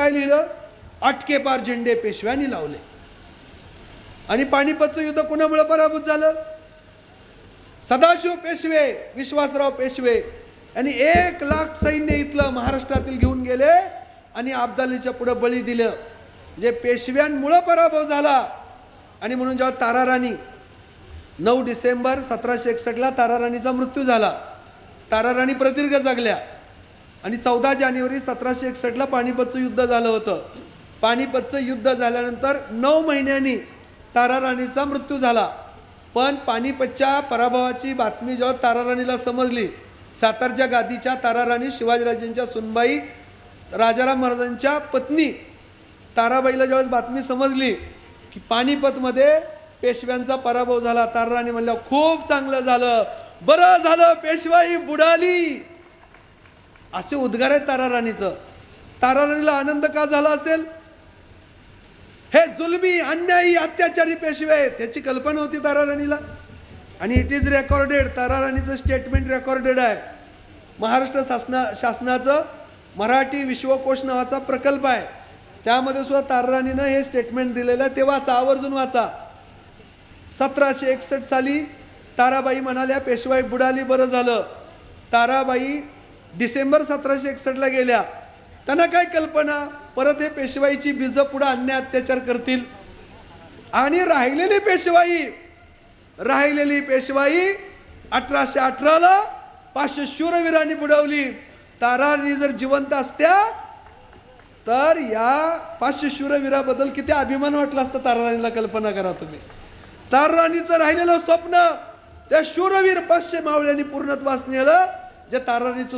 काय लिहिलं, अटके पार झेंडे पेशव्यांनी लावले. आणि पानिपतचं युद्ध कोणामुळे पराभूत झालं? सदाशिव पेशवे, विश्वासराव पेशवे यांनी 1 लाख सैन्य इथलं महाराष्ट्रातील घेऊन गेले आणि अब्दालीच्या पुढे बळी दिलं. जे पेशव्यांमुळे पराभव झाला. आणि म्हणून जेव्हा ताराराणी 9 डिसेंबर 1761 ताराराणीचा मृत्यू झाला. ताराराणी प्रदीर्घ जगल्या आणि 14 जानेवारी 1761 पानिपतचं युद्ध झालं होतं. पानिपतचं युद्ध झाल्यानंतर 9 महिन्यांनी ताराराणीचा मृत्यू झाला. पण पानिपतच्या पराभवाची बातमी जेव्हा ताराराणीला समजली, सातारच्या गादीच्या ताराराणी शिवाजीराजांच्या सुनबाई राजाराम महाराजांच्या पत्नी ताराबाईला ज्यावेळेस बातमी समजली की पानिपतमध्ये पेशव्यांचा पराभव झाला, ताराराणी म्हणल्या खूप चांगलं झालं, बरं झालं पेशवाई बुडाली, असे उद्गार आहेत ताराराणीचं. ताराराणीला आनंद का झाला असेल? हे जुलमी अन्यायी अत्याचारी पेशवे आहेत त्याची कल्पना होती ताराराणीला. आणि इट इज रेकॉर्डेड, ताराराणीचं स्टेटमेंट रेकॉर्डेड आहे. महाराष्ट्र शासनाचं मराठी विश्वकोश नावाचा प्रकल्प आहे, त्यामध्ये सुद्धा ताराराणीनं हे स्टेटमेंट दिलेलं आहे. ते वाचा, आवर्जून वाचा. 1761 साली ताराबाई म्हणाल्या पेशवाई बुडाली, बरं झालं. ताराबाई डिसेंबर 1761 गेल्या. त्यांना काय कल्पना, परत हे पेशवाईची बीज पुढे अन्याय अत्याचार करतील. आणि राहिलेली पेशवाई 1818 500 शूरवीरांनी बुडवली. ताराराणी जर जिवंत असत्या तर या 500 शूरवीराबद्दल किती अभिमान वाटला असता ताराराणीला, कल्पना करा तुम्ही. ताराराणीचं राहिलेलं स्वप्न त्या शूरवीर 500 मावळ्यांनी पूर्णत्वास नेलं, जे ताराराणीचं